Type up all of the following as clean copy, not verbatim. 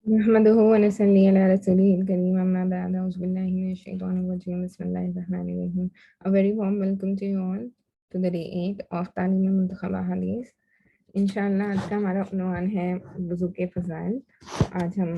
نحمده ونصلي على رسوله الكريم أما بعد أعوذ بالله من الشيطان الرجيم بسم الله الرحمن الرحيم. A very warm welcome to you all to the day 8 of تعلیم منتخبہ حدیث. انشاءاللہ آج کا ہمارا عنوان ہے وضو کے فضائل. آج ہم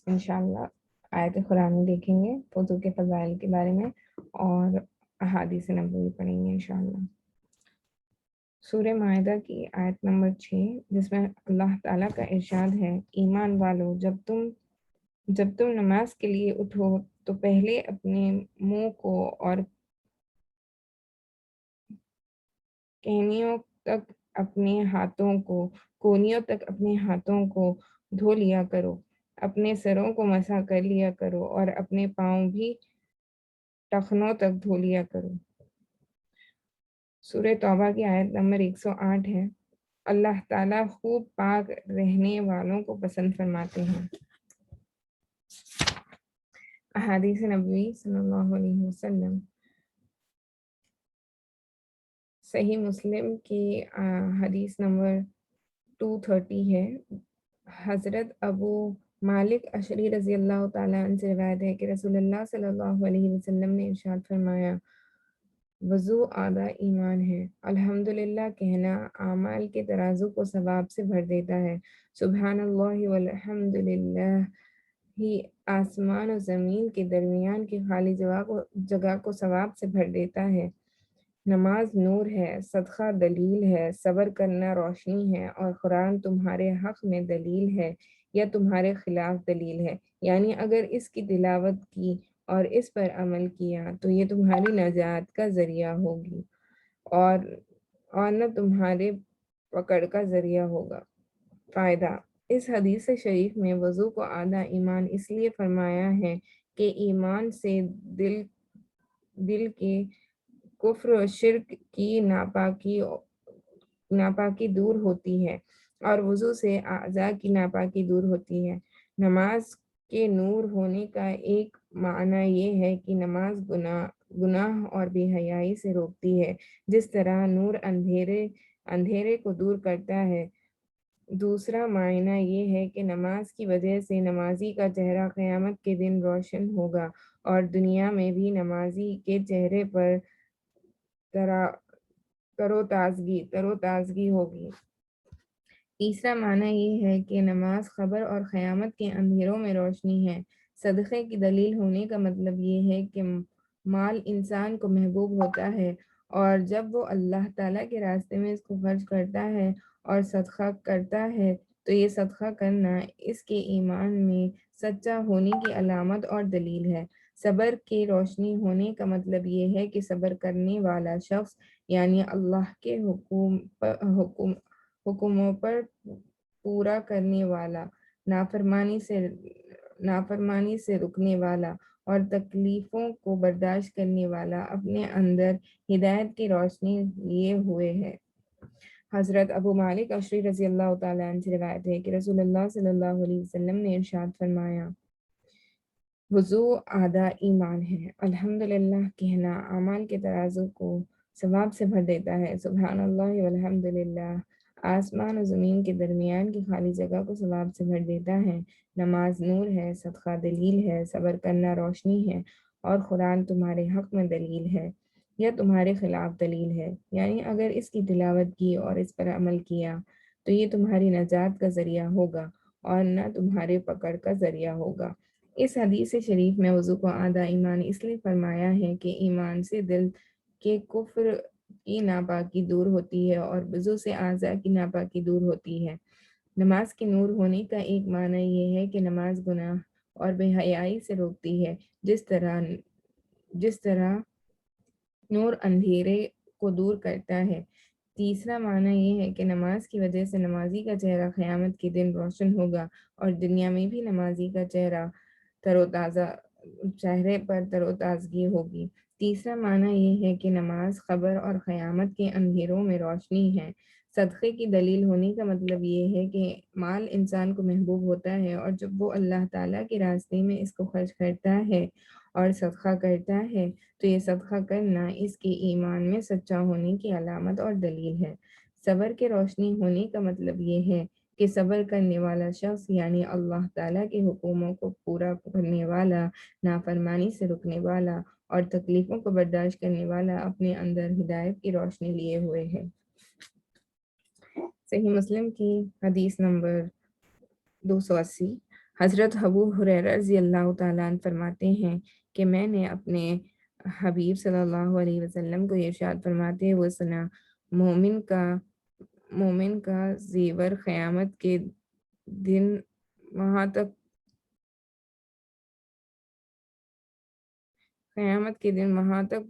انشاءاللہ آیت قرآن دیکھیں گے وضو کے فضائل کے بارے میں اور احادیث نبوی پڑھیں گے انشاءاللہ. سورہ معاہدہ کی آیت نمبر 6 جس میں اللہ تعالیٰ کا ارشاد ہے، ایمان والو جب تم نماز کے لیے اٹھو تو پہلے اپنے منہ کو اور کونیوں تک اپنے ہاتھوں کو دھو لیا کرو، اپنے سروں کو مسح کر لیا کرو اور اپنے پاؤں بھی ٹخنوں تک دھو لیا کرو. سورہ توبہ کی آیت نمبر 108 ہے. اللہ تعالیٰ خوب پاک رہنے والوں کو پسند فرماتے ہیں. احادیث نبوی صلی اللہ علیہ وسلم. صحیح مسلم کی حدیث نمبر 230 ہے. حضرت ابو مالک اشعری رضی اللہ تعالیٰ عنہ سے روایت ہے کہ رسول اللہ صلی اللہ علیہ وسلم نے ارشاد فرمایا، وضو آدھا ایمان ہے. الحمدللہ کہنا اعمال کے ترازو کو ثواب سے بھر دیتا ہے. سبحان اللہ والحمدللہ ہی آسمان و زمین کے درمیان کی خالی جگہ کو ثواب سے بھر دیتا ہے. نماز نور ہے، صدقہ دلیل ہے، صبر کرنا روشنی ہے، اور قرآن تمہارے حق میں دلیل ہے یا تمہارے خلاف دلیل ہے. یعنی اگر اس کی تلاوت کی اور اس پر عمل کیا تو یہ تمہاری نجات کا ذریعہ ہوگی اور نہ تمہارے پکڑ کا ذریعہ ہوگا. فائدہ: اس حدیث شریف میں وضو کو آدھا ایمان اس لیے فرمایا ہے کہ ایمان سے دل کے کفر و شرک کی ناپاکی دور ہوتی ہے اور وضو سے اعضاء کی ناپاکی دور ہوتی ہے. نماز کے نور ہونے کا ایک معنی یہ ہے کہ نماز گناہ اور بے حیائی سے روکتی ہے، جس طرح نور اندھیرے کو دور کرتا ہے. دوسرا معنی یہ ہے کہ نماز کی وجہ سے نمازی کا چہرہ قیامت کے دن روشن ہوگا اور دنیا میں بھی نمازی کے چہرے پر تروتازگی ہوگی. تیسرا معنی یہ ہے کہ نماز خبر اور قیامت کے اندھیروں میں روشنی ہے. صدقے کی دلیل ہونے کا مطلب یہ ہے کہ مال انسان کو محبوب ہوتا ہے اور جب وہ اللہ تعالیٰ کے راستے میں اس کو خرچ کرتا ہے اور صدقہ کرتا ہے تو یہ صدقہ کرنا اس کے ایمان میں سچا ہونے کی علامت اور دلیل ہے. صبر کی روشنی ہونے کا مطلب یہ ہے کہ صبر کرنے والا شخص یعنی اللہ کے حکموں پر پورا کرنے والا، نافرمانی سے رکنے والا اور تکلیفوں کو برداشت کرنے والا اپنے اندر ہدایت کی روشنی لیے ہوئے ہے. حضرت ابو مالک اشعری رضی اللہ تعالیٰ عنہ سے روایت ہے کہ رسول اللہ صلی اللہ علیہ وسلم نے ارشاد فرمایا، وضو آدھا ایمان ہے. الحمدللہ کہنا اعمال کے ترازو کو ثواب سے بھر دیتا ہے. سبحان اللہ والحمدللہ آسمان و زمین کے درمیان کی خالی جگہ کو ثواب سے بھر دیتا ہے. نماز نور ہے، صدقہ دلیل ہے، صبر کرنا روشنی ہے، اور قرآن تمہارے حق میں دلیل ہے یا تمہارے خلاف دلیل ہے. یعنی اگر اس کی تلاوت کی اور اس پر عمل کیا تو یہ تمہاری نجات کا ذریعہ ہوگا اور نہ تمہارے پکڑ کا ذریعہ ہوگا. اس حدیث شریف میں وضو کو آدھا ایمان اس لیے فرمایا ہے کہ ایمان سے دل کے کفر کی ناپاکی دور ہوتی ہے اور وضو سے اعضاء کی ناپاکی دور ہوتی ہے. نماز کے نور ہونے کا ایک معنی یہ ہے کہ نماز گناہ اور بے حیائی سے روکتی ہے، جس طرح نور اندھیرے کو دور کرتا ہے. تیسرا معنی یہ ہے کہ نماز کی وجہ سے نمازی کا چہرہ قیامت کے دن روشن ہوگا اور دنیا میں بھی نمازی کا چہرے پر تروتازگی ہوگی. تیسرا معنی یہ ہے کہ نماز خبر اور قیامت کے اندھیروں میں روشنی ہے. صدقے کی دلیل ہونے کا مطلب یہ ہے کہ مال انسان کو محبوب ہوتا ہے اور جب وہ اللہ تعالیٰ کے راستے میں اس کو خرچ کرتا ہے اور صدقہ کرتا ہے تو یہ صدقہ کرنا اس کے ایمان میں سچا ہونے کی علامت اور دلیل ہے. صبر کے روشنی ہونے کا مطلب یہ ہے کہ صبر کرنے والا شخص یعنی اللہ تعالیٰ کے حکموں کو پورا کرنے والا، نافرمانی سے رکنے والا اور تکلیفوں کو برداشت کرنے والا اپنے اندر ہدایت کی روشنی لیے ہوئے ہے۔ صحیح مسلم کی حدیث نمبر 280۔ حضرت ابو ہریرہ رضی اللہ تعالیٰ عنہ فرماتے ہیں کہ میں نے اپنے حبیب صلی اللہ علیہ وسلم کو ارشاد فرماتے ہوئے سنا، مومن کا زیور قیامت کے دن وہاں تک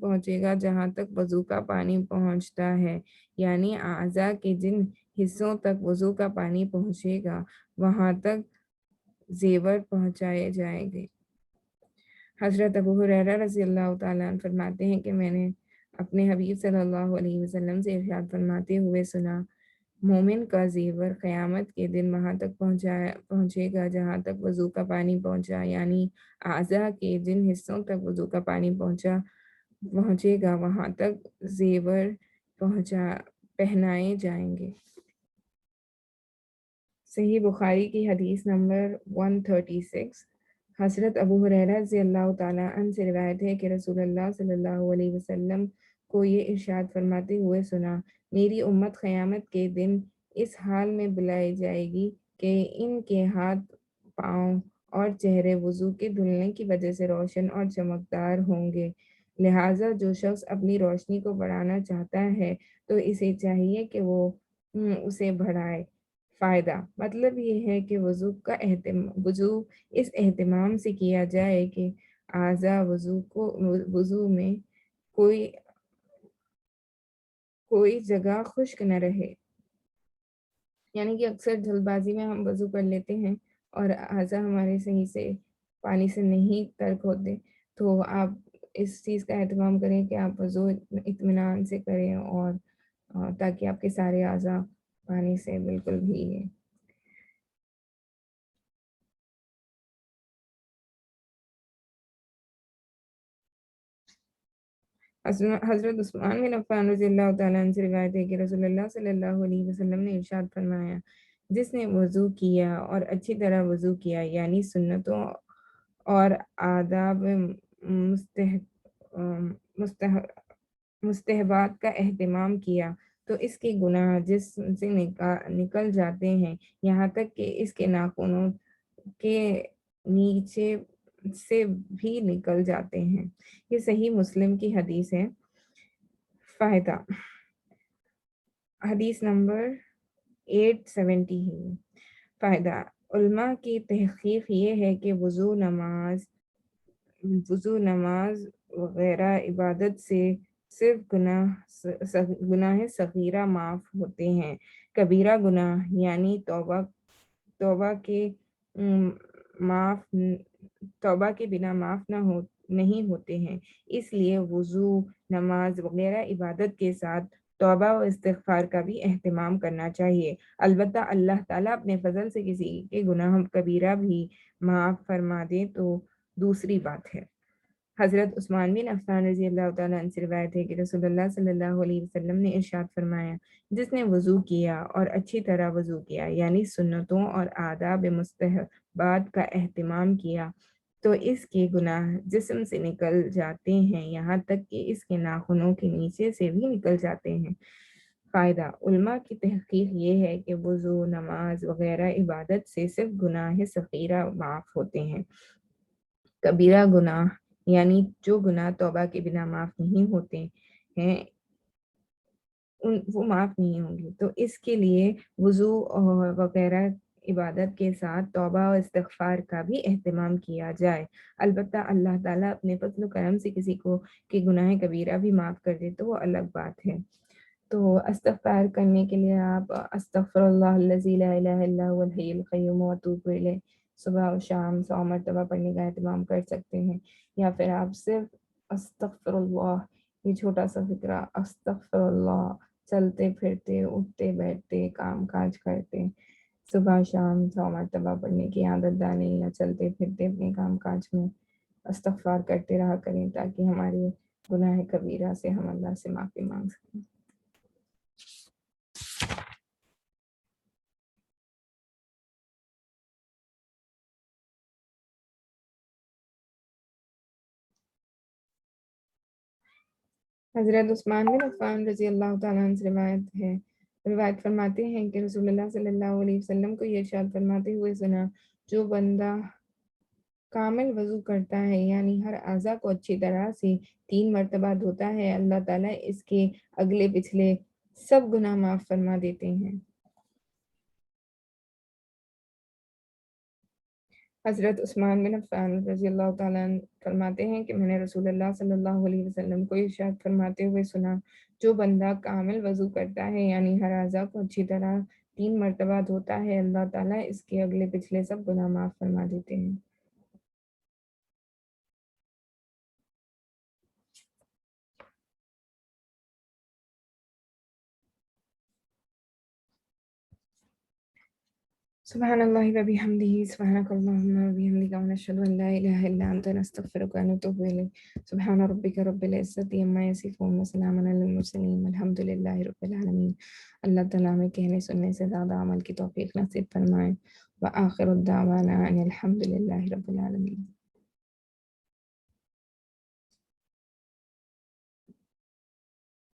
پہنچے گا جہاں تک وضو کا پانی پہنچتا ہے، یعنی اعضاء کے جن حصوں تک وضو کا پانی پہنچے گا وہاں تک زیور پہنچائے جائیں گے۔ حضرت ابو ہریرہ رضی اللہ تعالیٰ عنہ فرماتے ہیں کہ میں نے اپنے حبیب صلی اللہ علیہ وسلم سے ارشاد فرماتے ہوئے سنا، مومن کا زیور قیامت کے دن وہاں تک پہنچے گا جہاں تک وضو کا پانی پہنچا، یعنی اعضاء کے جن حصوں تک وضو کا پانی پہنچے گا وہاں تک زیور پہنائے جائیں گے۔ صحیح بخاری کی حدیث نمبر 136۔ حضرت ابو ہریرہ رضی اللہ تعالیٰ عنہ سے روایت ہے کہ رسول اللہ صلی اللہ علیہ وسلم کو یہ ارشاد فرماتے ہوئے سنا، میری امت قیامت کے دن اس حال میں بلائی جائے گی کہ ان کے ہاتھ، پاؤں اور چہرے وضو کے دھلنے کی وجہ سے روشن اور چمکدار ہوں گے، لہٰذا جو شخص اپنی روشنی کو بڑھانا چاہتا ہے تو اسے چاہیے کہ وہ اسے بڑھائے۔ فائدہ مطلب یہ ہے کہ وضو اس اہتمام سے کیا جائے کہ اعضاء وضو میں کوئی جگہ خشک نہ رہے، یعنی کہ اکثر جلد بازی میں ہم وضو کر لیتے ہیں اور اعضاء ہمارے صحیح سے پانی سے نہیں ترک ہوتے، تو آپ اس چیز کا اہتمام کریں کہ آپ وضو اطمینان سے کریں اور تاکہ آپ کے سارے اعضاء پانی سے بالکل بھیگیں۔ حضرت عثمان بن عفان رضی اللہ تعالیٰ عنہ سے روایت ہے کہ رسول اللہ صلی اللہ علیہ وسلم نے ارشاد فرمایا، جس نے وضو کیا اور اچھی طرح وضو کیا، یعنی سنتوں اور آداب مستحبات کا اہتمام کیا تو اس کے گناہ جسم سے نکل جاتے ہیں، یہاں تک کہ اس کے ناخنوں کے نیچے سے بھی نکل جاتے ہیں۔ یہ صحیح مسلم کی حدیث ہے۔ فائدہ حدیث نمبر 870 ہے۔ فائدہ علماء کی تحقیق یہ ہے کہ وضو، نماز وغیرہ عبادت سے صرف گناہ صغیرہ معاف ہوتے ہیں، کبیرہ گناہ یعنی توبہ کے بنا معاف نہیں ہوتے ہیں، اس لیے وضو، نماز وغیرہ عبادت کے ساتھ توبہ و استغفار کا بھی اہتمام کرنا چاہیے۔ البتہ اللہ تعالیٰ اپنے فضل سے کسی کے گناہ کبیرہ بھی معاف فرما دے تو دوسری بات ہے۔ حضرت عثمان بن عفان رضی اللہ تعالیٰ عنہ سے روایت ہے کہ رسول اللہ صلی اللہ علیہ وسلم نے ارشاد فرمایا، جس نے وضو کیا اور اچھی طرح وضو کیا، یعنی سنتوں اور آداب مستحبات کا اہتمام کیا تو اس کے گناہ جسم سے نکل جاتے ہیں، یہاں تک کہ اس کے ناخنوں کے نیچے سے بھی نکل جاتے ہیں۔ فائدہ علماء کی تحقیق یہ ہے کہ وضو، نماز وغیرہ عبادت سے صرف گناہ صغیرہ معاف ہوتے ہیں، کبیرہ گناہ یعنی جو گناہ توبہ کے بنا معاف نہیں ہوتے ہیں وہ معاف نہیں ہوں گے، تو اس کے لیے وضو وغیرہ عبادت کے ساتھ توبہ و استغفار کا بھی اہتمام کیا جائے۔ البتہ اللہ تعالیٰ اپنے فضل و کرم سے کسی کو کہ گناہ کبیرہ بھی معاف کر دے تو وہ الگ بات ہے۔ تو استغفار کرنے کے لیے آپ استغفر اللہ الذی لا الہ الا هو الحی القیوم واتوب الیہ صبح و شام 100 مرتبہ پڑھنے کا اہتمام کر سکتے ہیں، یا پھر آپ صرف استغفر اللہ، یہ چھوٹا سا فکرہ استغفر اللہ، چلتے پھرتے اٹھتے بیٹھتے کام کاج کرتے صبح شام 100 مرتبہ پڑھنے کی عادت ڈالیں، یا چلتے پھرتے اپنے کام کاج میں استغفار کرتے رہا کریں تاکہ ہمارے گناہ کبیرہ سے ہم اللہ سے معافی مانگ سکیں۔ حضرت عثمان بن عفان رضی اللہ تعالیٰ عنہ سے روایت فرماتے ہیں کہ رسول اللہ صلی اللہ علیہ وسلم کو یہ ارشاد فرماتے ہوئے سنا، جو بندہ کامل وضو کرتا ہے یعنی ہر اعضاء کو اچھی طرح سے 3 مرتبہ دھوتا ہے، اللہ تعالیٰ اس کے اگلے پچھلے سب گناہ معاف فرما دیتے ہیں۔ حضرت عثمان بن عفان رضی اللہ تعالیٰ عنہ فرماتے ہیں کہ میں نے رسول اللہ صلی اللہ علیہ وسلم کو ارشاد فرماتے ہوئے سنا، جو بندہ کامل وضو کرتا ہے یعنی ہر اعضاء کو اچھی طرح 3 مرتبہ دھوتا ہے، اللہ تعالیٰ اس کے اگلے پچھلے سب گناہ معاف فرما دیتے ہیں۔ سبحان اللہ و بحمدہ، سبحانک اللہم و بحمدک، ونشہد ان لا الہ الا انت، نستغفرک ونتوب الیک۔ سبحان ربک رب العزت عما یصفون، وسلام علی المرسلین، والحمد للہ رب العالمین۔ اللہ تعالیٰ ہمیں کہنے سننے سے زیادہ عمل کی توفیق نصیب فرمائے۔ وآخر الدعوانا ان الحمد للہ رب العالمین۔